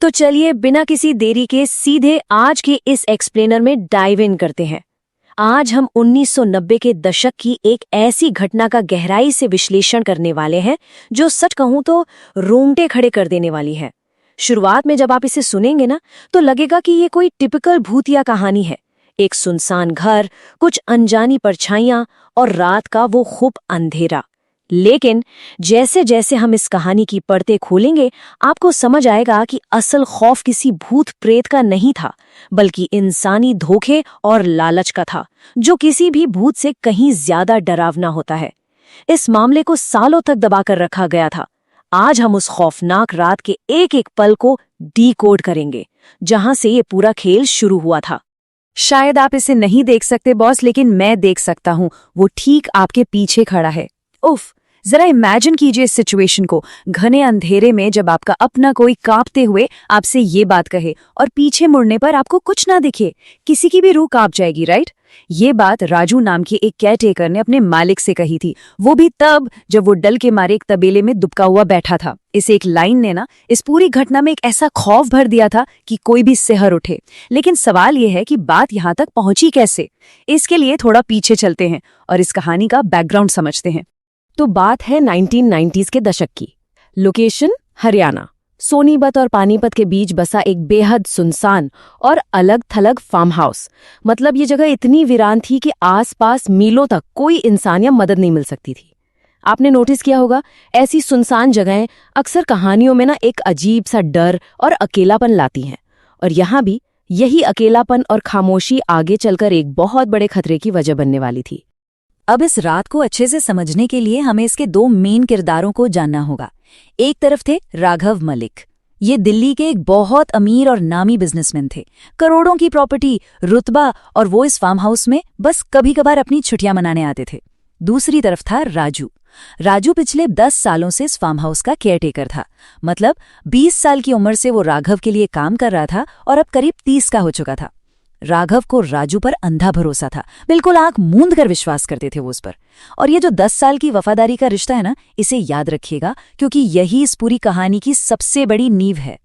तो चलिए बिना किसी देरी के सीधे आज के इस एक्सप्लेनर में डाइव इन करते हैं। आज हम 1990 के दशक की एक ऐसी घटना का गहराई से विश्लेषण करने वाले हैं जो सच कहूं तो रोंगटे खड़े कर देने वाली है। शुरुआत में जब आप इसे सुनेंगे ना तो लगेगा कि ये कोई टिपिकल भूतिया कहानी है। एक सुनसान घर, कुछ अनजानी परछाइयां और रात का वो खूब अंधेरा। लेकिन जैसे जैसे हम इस कहानी की परतें खोलेंगे आपको समझ आएगा कि असल खौफ किसी भूत प्रेत का नहीं था, बल्कि इंसानी धोखे और लालच का था, जो किसी भी भूत से कहीं ज्यादा डरावना होता है। इस मामले को सालों तक दबाकर रखा गया था। आज हम उस खौफनाक रात के एक एक पल को डीकोड करेंगे, जहां से ये पूरा खेल शुरू हुआ था। शायद आप इसे नहीं देख सकते बॉस, लेकिन मैं देख सकता हूँ। वो ठीक आपके पीछे खड़ा है। उफ, जरा इमेजिन कीजिए इस सिचुएशन को। घने अंधेरे में जब आपका अपना कोई कांपते हुए आपसे ये बात कहे और पीछे मुड़ने पर आपको कुछ ना दिखे, किसी की भी रूह कांप जाएगी, राइट? ये बात राजू नाम के एक केयरटेकर ने अपने मालिक से कही थी, वो भी तब जब वो डल के मारे एक तबेले में दुबका हुआ बैठा था। इस एक लाइन ने ना इस पूरी घटना में एक ऐसा खौफ भर दिया था कि कोई भी सिहर उठे। लेकिन सवाल ये है कि बात यहाँ तक पहुंची कैसे। इसके लिए थोड़ा पीछे चलते हैं और इस कहानी का बैकग्राउंड समझते हैं। तो बात है 1990s के दशक की। लोकेशन हरियाणा। सोनीपत और पानीपत के बीच बसा एक बेहद सुनसान और अलग थलग फार्म हाउस। मतलब ये जगह इतनी वीरान थी कि आसपास मीलों तक कोई इंसान या मदद नहीं मिल सकती थी। आपने नोटिस किया होगा, ऐसी सुनसान जगहें अक्सर कहानियों में ना एक अजीब सा डर और अकेलापन लाती हैं। और यहाँ भी यही अकेलापन और खामोशी आगे चलकर एक बहुत बड़े खतरे की वजह बनने वाली थी। अब इस रात को अच्छे से समझने के लिए हमें इसके दो मेन किरदारों को जानना होगा। एक तरफ थे राघव मलिक। ये दिल्ली के एक बहुत अमीर और नामी बिजनेसमैन थे। करोड़ों की प्रॉपर्टी, रुतबा, और वो इस फार्म हाउस में बस कभी कभार अपनी छुट्टियां मनाने आते थे। दूसरी तरफ था राजू। राजू पिछले 10 सालों से इस फार्म हाउस का केयरटेकर था। मतलब 20 साल की उम्र से वो राघव के लिए काम कर रहा था और अब करीब 30 का हो चुका था। राघव को राजू पर अंधा भरोसा था, बिल्कुल आंख मूंद कर विश्वास करते थे वो उस पर। और ये जो 10 साल की वफादारी का रिश्ता है ना, इसे याद रखिएगा, क्योंकि यही इस पूरी कहानी की सबसे बड़ी नींव है।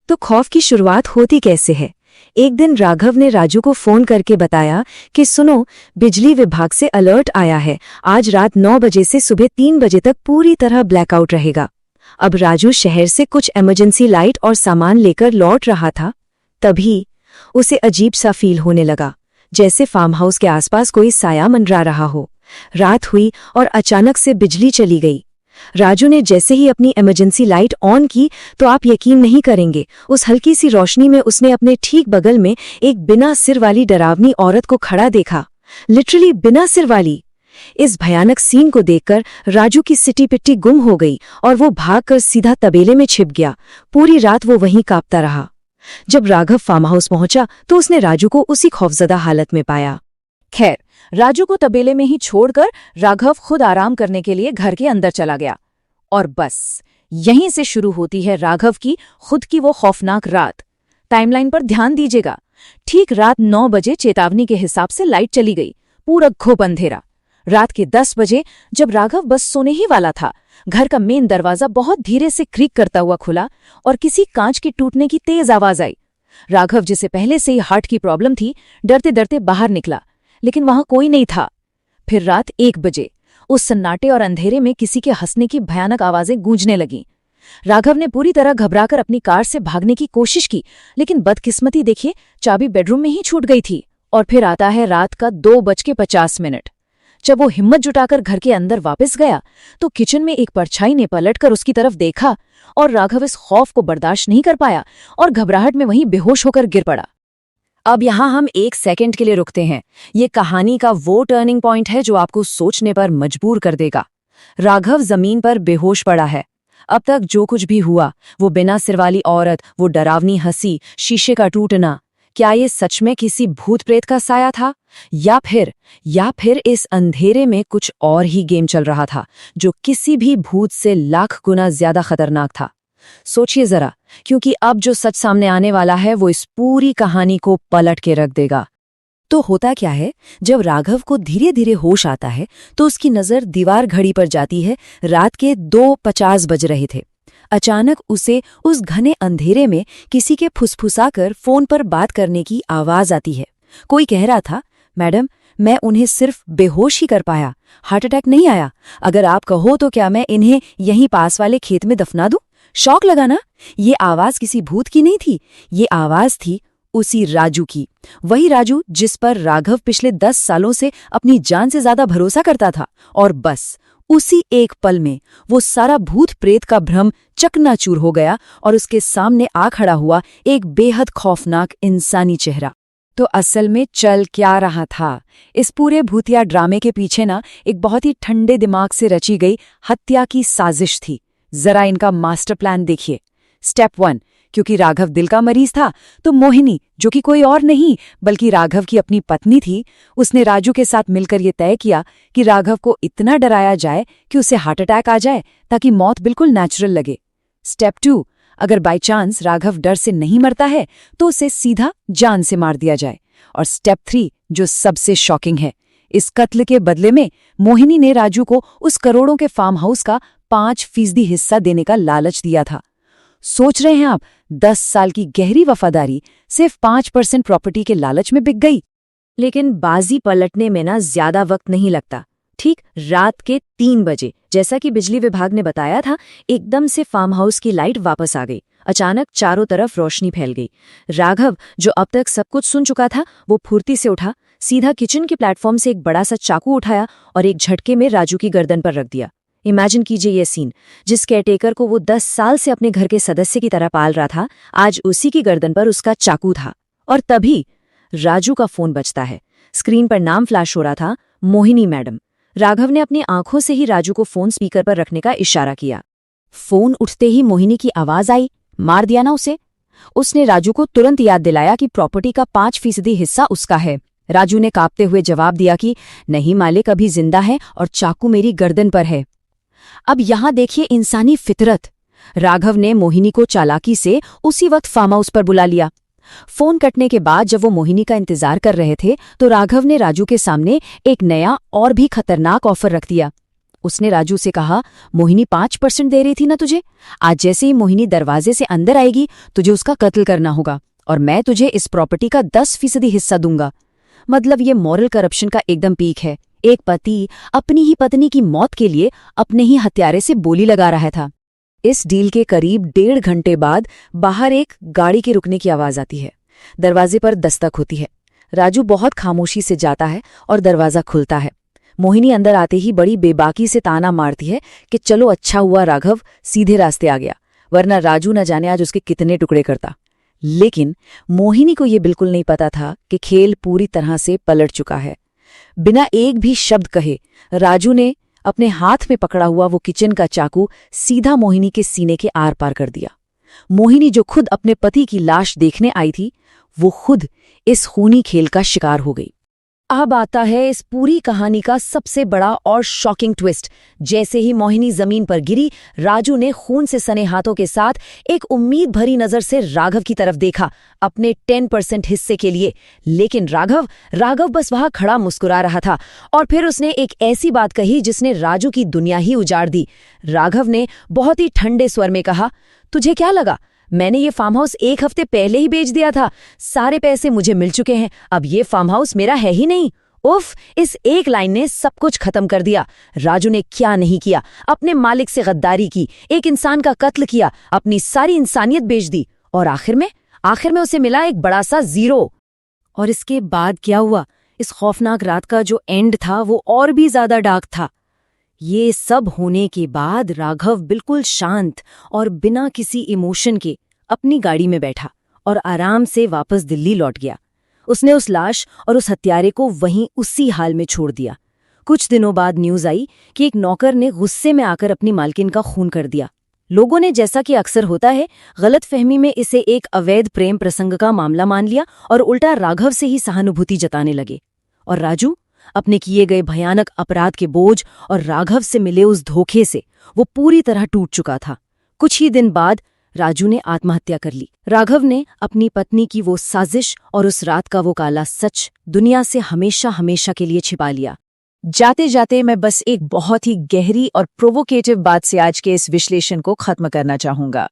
तो खौफ की शुरुआत होती कैसे है? एक दिन राघव ने राजू को फोन करके बताया कि सुनो, बिजली विभाग से अलर्ट आया है, आज रात 9 बजे से सुबह 3 बजे तक पूरी तरह ब्लैकआउट रहेगा। अब राजू शहर से कुछ इमरजेंसी लाइट और सामान लेकर लौट रहा था। तभी उसे अजीब सा फील होने लगा, जैसे फार्म हाउस के आसपास कोई साया मंडरा रहा हो। रात हुई और अचानक से बिजली चली गई। राजू ने जैसे ही अपनी इमरजेंसी लाइट ऑन की तो आप यकीन नहीं करेंगे, उस हल्की सी रोशनी में उसने अपने ठीक बगल में एक बिना सिर वाली डरावनी औरत को खड़ा देखा। लिटरली बिना सिर वाली। इस भयानक सीन को देखकर राजू की सिटी पिट्टी गुम हो गई और वो भागकर सीधा तबेले में छिप गया। पूरी रात वो वहीं कांपता रहा। जब राघव फार्म हाउस पहुंचा तो उसने राजू को उसी खौफजदा हालत में पाया। खैर, राजू को तबेले में ही छोड़कर राघव खुद आराम करने के लिए घर के अंदर चला गया। और बस यहीं से शुरू होती है राघव की खुद की वो खौफनाक रात। टाइमलाइन पर ध्यान दीजिएगा। ठीक रात 9 बजे चेतावनी के हिसाब से लाइट चली गई। पूरा घुप अंधेरा। रात के 10 बजे जब राघव बस सोने ही वाला था, घर का मेन दरवाजा बहुत धीरे से क्रीक करता हुआ खुला और किसी कांच के टूटने की तेज आवाज आई। राघव, जिसे पहले से ही हार्ट की प्रॉब्लम थी, डरते डरते बाहर निकला, लेकिन वहां कोई नहीं था। फिर रात 1 बजे उस सन्नाटे और अंधेरे में किसी के हंसने की भयानक आवाजें गूंजने लगीं। राघव ने पूरी तरह घबराकर अपनी कार से भागने की कोशिश की, लेकिन बदकिस्मती देखिए, चाबी बेडरूम में ही छूट गई थी। और फिर आता है रात का 2:50। जब वो हिम्मत जुटाकर घर के अंदर वापस गया तो किचन में एक परछाई ने पलटकर उसकी तरफ देखा और राघव इस खौफ को बर्दाश्त नहीं कर पाया और घबराहट में वहीं बेहोश होकर गिर पड़ा। अब यहाँ हम 1 सेकंड के लिए रुकते हैं। ये कहानी का वो टर्निंग पॉइंट है जो आपको सोचने पर मजबूर कर देगा। राघव जमीन पर बेहोश पड़ा है। अब तक जो कुछ भी हुआ, वो बिना सिर वाली औरत, वो डरावनी हंसी, शीशे का टूटना, क्या ये सच में किसी भूत प्रेत का साया था या फिर इस अंधेरे में कुछ और ही गेम चल रहा था जो किसी भी भूत से लाख गुना ज्यादा खतरनाक था? सोचिए जरा, क्योंकि अब जो सच सामने आने वाला है वो इस पूरी कहानी को पलट के रख देगा। तो होता क्या है, जब राघव को धीरे धीरे होश आता है तो उसकी नजर दीवार घड़ी पर जाती है। रात के 2:50 बज रहे थे। अचानक उसे उस घने अंधेरे में किसी के फुसफुसाकर फोन पर बात करने की आवाज आती है। कोई कह रहा था, मैडम, मैं उन्हें सिर्फ बेहोश ही कर पाया, हार्ट अटैक नहीं आया। अगर आप कहो तो क्या मैं इन्हें यहीं पास वाले खेत में दफना दूं? शौक लगा ना? ये आवाज किसी भूत की नहीं थी, ये आवाज थी उसी राजू की। वही राजू जिस पर राघव पिछले 10 सालों से अपनी जान से ज्यादा भरोसा करता था। और बस उसी एक पल में वो सारा भूत प्रेत का भ्रम चकनाचूर हो गया और उसके सामने आ खड़ा हुआ एक बेहद खौफनाक इंसानी चेहरा। तो असल में चल क्या रहा था? इस पूरे भूतिया ड्रामे के पीछे ना एक बहुत ही ठंडे दिमाग से रची गई हत्या की साजिश थी। जरा इनका मास्टर प्लान देखिए। स्टेप 1, क्योंकि राघव दिल का मरीज था तो मोहिनी, जो कि कोई और नहीं बल्कि राघव की अपनी पत्नी थी, उसने राजू के साथ मिलकर ये तय किया कि राघव को इतना डराया जाए कि उसे हार्ट अटैक आ जाए ताकि मौत बिल्कुल नेचुरल लगे। स्टेप 2, अगर बाय चांस राघव डर से नहीं मरता है तो उसे सीधा जान से मार दिया जाए। और स्टेप 3, जो सबसे शॉकिंग है, इस कत्ल के बदले में मोहिनी ने राजू को उस करोड़ों के फार्म हाउस का 5% हिस्सा देने का लालच दिया था। सोच रहे हैं आप, 10 साल की गहरी वफादारी सिर्फ 5% प्रॉपर्टी के लालच में बिक गई। लेकिन बाजी पलटने में ना ज्यादा वक्त नहीं लगता। ठीक रात के 3 बजे, जैसा कि बिजली विभाग ने बताया था, एकदम से फार्म हाउस की लाइट वापस आ गई। अचानक चारों तरफ रोशनी फैल गई। राघव, जो अब तक सब कुछ सुन चुका था, वो फुर्ती से उठा, सीधा किचन के प्लेटफॉर्म से एक बड़ा सा चाकू उठाया और एक झटके में राजू की गर्दन पर रख दिया। इमेजिन कीजिए ये सीन, जिस केयरटेकर को वो 10 साल से अपने घर के सदस्य की तरह पाल रहा था, आज उसी की गर्दन पर उसका चाकू था। और तभी राजू का फोन बजता है। स्क्रीन पर नाम फ्लैश हो रहा था, मोहिनी मैडम। राघव ने अपनी आंखों से ही राजू को फोन स्पीकर पर रखने का इशारा किया। फोन उठते ही मोहिनी की आवाज आई, मार दिया ना उसे? उसने राजू को तुरंत याद दिलाया कि प्रॉपर्टी का 5% हिस्सा उसका है। राजू ने कांपते हुए जवाब दिया कि नहीं मालिक, अभी जिंदा है और चाकू मेरी गर्दन पर है। अब यहां देखिए इंसानी फितरत। राघव ने मोहिनी को चालाकी से उसी वक्त फार्म हाउस पर बुला लिया। फोन कटने के बाद जब वो मोहिनी का इंतजार कर रहे थे तो राघव ने राजू के सामने एक नया और भी खतरनाक ऑफर रख दिया। उसने राजू से कहा, मोहिनी 5% दे रही थी ना तुझे, आज जैसे ही मोहिनी दरवाजे से अंदर आएगी तुझे उसका कत्ल करना होगा और मैं तुझे इस प्रॉपर्टी का 10% हिस्सा दूंगा। मतलब ये मॉरल करप्शन का एकदम पीक है। एक पति अपनी ही पत्नी की मौत के लिए अपने ही हत्यारे से बोली लगा रहा था। इस डील के करीब 1.5 घंटे बाद बाहर एक गाड़ी के रुकने की आवाज आती है। दरवाजे पर दस्तक होती है। राजू बहुत खामोशी से जाता है और दरवाजा खुलता है। मोहिनी अंदर आते ही बड़ी बेबाकी से ताना मारती है कि चलो अच्छा हुआ राघव सीधे रास्ते आ गया, वरना राजू न जाने आज उसके कितने टुकड़े करता। लेकिन मोहिनी को यह बिल्कुल नहीं पता था कि खेल पूरी तरह से पलट चुका है। बिना एक भी शब्द कहे राजू ने अपने हाथ में पकड़ा हुआ वो किचन का चाकू सीधा मोहिनी के सीने के आर पार कर दिया। मोहिनी, जो खुद अपने पति की लाश देखने आई थी, वो खुद इस खूनी खेल का शिकार हो गई। अब आता है इस पूरी कहानी का सबसे बड़ा और शॉकिंग ट्विस्ट। जैसे ही मोहिनी जमीन पर गिरी, राजू ने खून से सने हाथों के साथ एक उम्मीद भरी नजर से राघव की तरफ देखा, अपने 10% हिस्से के लिए। लेकिन राघव बस वहां खड़ा मुस्कुरा रहा था। और फिर उसने एक ऐसी बात कही जिसने राजू की दुनिया ही उजाड़ दी। राघव ने बहुत ही ठंडे स्वर में कहा, तुझे क्या लगा मैंने ये फार्म हाउस 1 हफ्ते पहले ही बेच दिया था? सारे पैसे मुझे मिल चुके हैं, अब ये फार्म हाउस मेरा है ही नहीं। उफ, इस एक लाइन ने सब कुछ खत्म कर दिया। राजू ने क्या नहीं किया, अपने मालिक से गद्दारी की, एक इंसान का कत्ल किया, अपनी सारी इंसानियत बेच दी और आखिर में उसे मिला एक बड़ा सा 0। और इसके बाद क्या हुआ? इस खौफनाक रात का जो एंड था वो और भी ज्यादा डार्क था। ये सब होने के बाद राघव बिल्कुल शांत और बिना किसी इमोशन के अपनी गाड़ी में बैठा और आराम से वापस दिल्ली लौट गया। उसने उस लाश और उस हत्यारे को वहीं उसी हाल में छोड़ दिया। कुछ दिनों बाद न्यूज आई कि एक नौकर ने गुस्से में आकर अपनी मालकिन का खून कर दिया। लोगों ने, जैसा कि अक्सर होता है, गलतफहमी में इसे एक अवैध प्रेम प्रसंग का मामला मान लिया और उल्टा राघव से ही सहानुभूति जताने लगे। और राजू अपने किए गए भयानक अपराध के बोझ और राघव से मिले उस धोखे से वो पूरी तरह टूट चुका था। कुछ ही दिन बाद राजू ने आत्महत्या कर ली। राघव ने अपनी पत्नी की वो साजिश और उस रात का वो काला सच दुनिया से हमेशा हमेशा के लिए छिपा लिया। जाते जाते मैं बस एक बहुत ही गहरी और प्रोवोकेटिव बात से आज के इस विश्लेषण को खत्म करना चाहूंगा।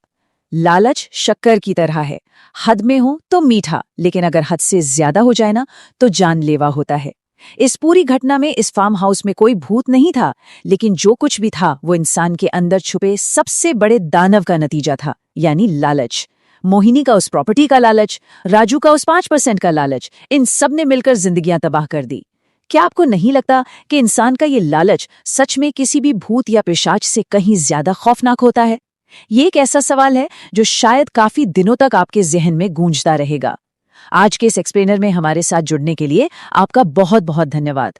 लालच शक्कर की तरह है, हद में हो तो मीठा, लेकिन अगर हद से ज्यादा हो जाए ना तो जानलेवा होता है। इस पूरी घटना में इस फार्म हाउस में कोई भूत नहीं था, लेकिन जो कुछ भी था वो इंसान के अंदर छुपे सबसे बड़े दानव का नतीजा था, यानी लालच। मोहिनी का उस प्रॉपर्टी का लालच, राजू का उस 5% का लालच, इन सब ने मिलकर जिंदगियां तबाह कर दी। क्या आपको नहीं लगता कि इंसान का ये लालच सच में किसी भी भूत या पिशाच से कहीं ज्यादा खौफनाक होता है? ये एक ऐसा सवाल है जो शायद काफी दिनों तक आपके जहन में गूंजता रहेगा। आज के इस एक्सप्लेनर में हमारे साथ जुड़ने के लिए आपका बहुत बहुत धन्यवाद।